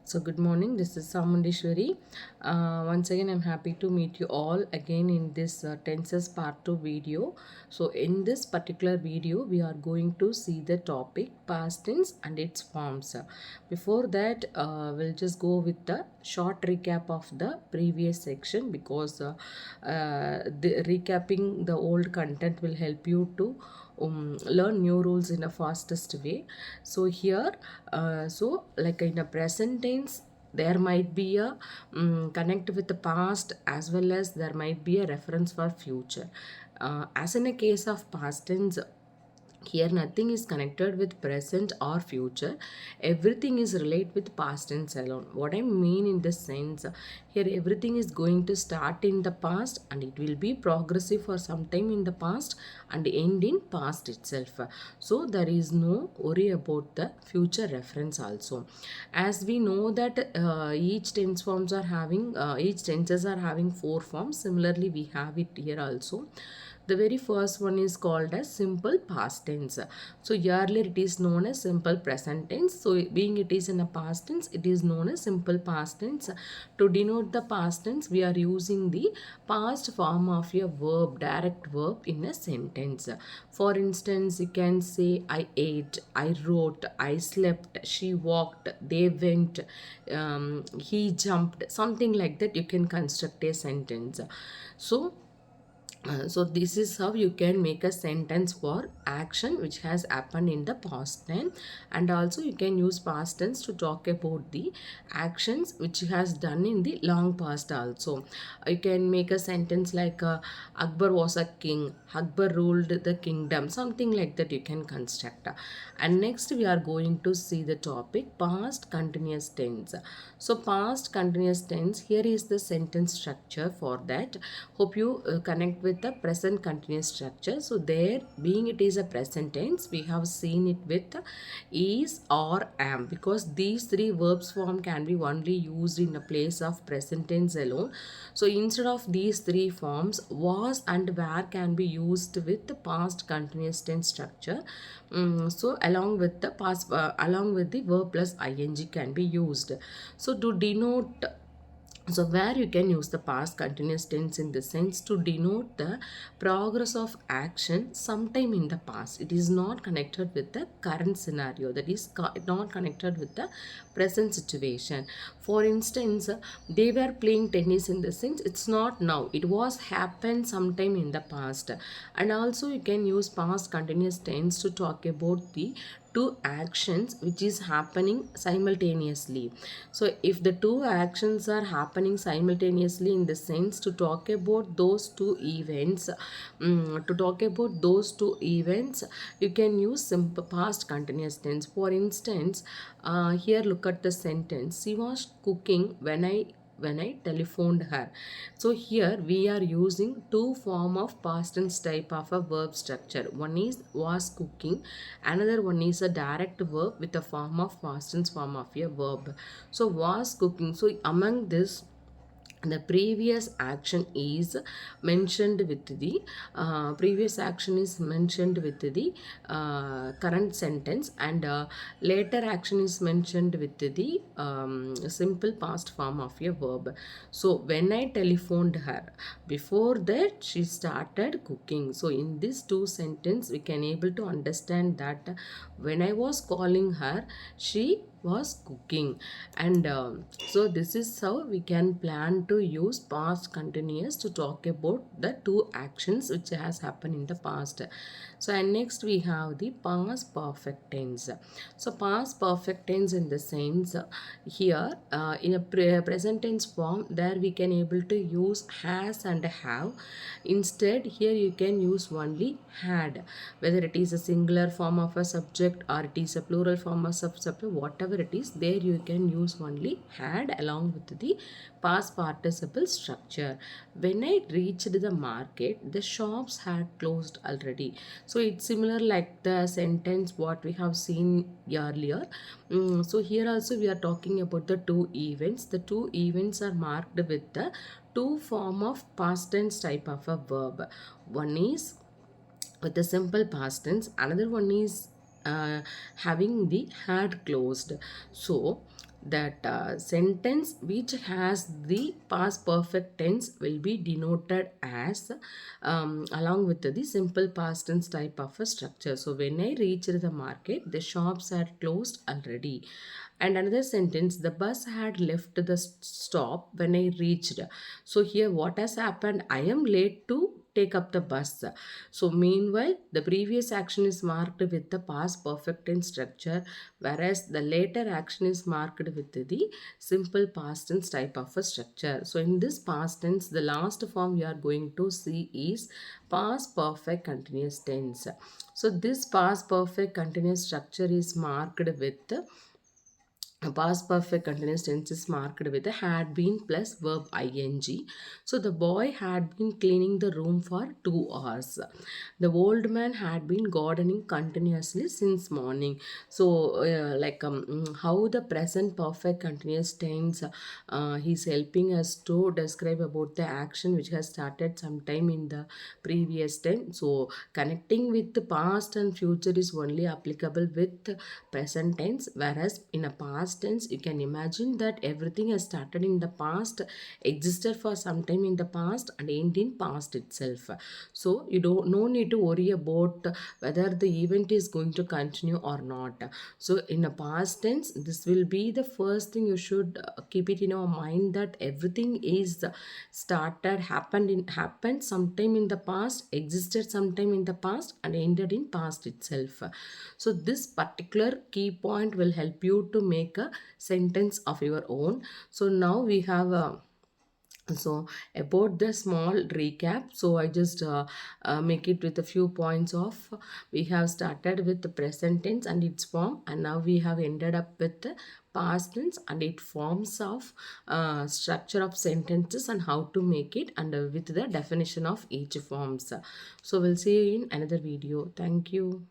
So good morning, this is Samundishwari. Once again, I'm happy to meet you all again in this tenses part 2 video. So in this particular video, we are going to see the topic past tense and its forms. Before that, we'll just go with the short recap of the previous section because the recapping the old content will help you to learn new rules in a fastest way. So here, like in a present tense, there might be a connect with the past as well as there might be a reference for future. As in a case of past tense, here nothing is connected with present or future. Everything is related with past tense alone. What I mean in this sense, here everything is going to start in the past and it will be progressive for some time in the past and end in past itself. So there is no worry about the future reference also. As we know that each tenses are having four forms. Similarly, we have it here also. The very first one is called as simple past tense. So earlier it is known as simple present tense. So being it is in a past tense, it is known as simple past tense. To denote the past tense, we are using the past form of a verb, direct verb in a sentence. For instance, you can say I ate, I wrote, I slept, she walked, they went, he jumped, something like that. You can construct a sentence. So this is how you can make a sentence for action which has happened in the past tense, and also you can use past tense to talk about the actions which has done in the long past also. You can make a sentence like Akbar was a king, Akbar ruled the kingdom, something like that you can construct. And next we are going to see the topic past continuous tense. So past continuous tense, here is the sentence structure for that. Hope you connect with the present continuous structure. So there, being it is a present tense, we have seen it with is or am, because these three verbs form can be only used in a place of present tense alone. So instead of these three forms, was and were can be used with the past continuous tense structure. So along with the verb plus ing can be used. So to denote, so where you can use the past continuous tense in the sense to denote the progress of action sometime in the past. It is not connected with the current scenario, that is not connected with the present situation. For instance, they were playing tennis in the sense it's not now, it was happened sometime in the past. And also you can use past continuous tense to talk about the two actions which is happening simultaneously. So if the two actions are happening simultaneously, in the sense to talk about those two events, you can use simple past continuous tense. For instance, here look at the sentence, she was cooking when I telephoned her. So here we are using two form of past tense type of a verb structure. One is was cooking, another one is a direct verb with a form of past tense form of a verb. So was cooking. So among this, the previous action is mentioned with the current sentence, and later action is mentioned with the simple past form of a verb. So when I telephoned her, before that she started cooking. So in these two sentence we can able to understand that when I was calling her, she was cooking. And so this is how we can plan to use past continuous to talk about the two actions which has happened in the past. So and next we have the past perfect tense. So past perfect tense in the sense, here in a present tense form, there we can able to use has and have. Instead here you can use only had, whether it is a singular form of a subject or it is a plural form of subject, whatever it is, there you can use only had along with the past participle structure. When I reached the market, the shops had closed already. So it's similar like the sentence what we have seen earlier. So here also we are talking about the two events. The two events are marked with the two form of past tense type of a verb. One is with the simple past tense, another one is having the had closed. So that sentence which has the past perfect tense will be denoted as along with the simple past tense type of a structure. So when I reached the market, the shops had closed already. And another sentence, the bus had left the stop when I reached. So here what has happened, I am late to take up the bus. So meanwhile the previous action is marked with the past perfect tense structure, whereas the later action is marked with the simple past tense type of a structure. So in this past tense, the last form we are going to see is past perfect continuous tense. So this past perfect continuous structure is marked with past perfect continuous tense is marked with a had been plus verb ing. So the boy had been cleaning the room for 2 hours. The old man had been gardening continuously since morning. So how the present perfect continuous tense he's helping us to describe about the action which has started sometime in the previous tense. So connecting with the past and future is only applicable with present tense, whereas in a past tense you can imagine that everything has started in the past, existed for some time in the past and end in past itself. So you don't no need to worry about whether the event is going to continue or not. So in a past tense, this will be the first thing you should keep it in your mind, that everything is started, happened sometime in the past, existed sometime in the past and ended in past itself. So this particular key point will help you to make a sentence of your own. So now we have a so about the small recap, so I just make it with a few points of, we have started with the present tense and its form, and now we have ended up with the past tense and its forms of structure of sentences and how to make it, and with the definition of each forms. So we'll see you in another video. Thank you.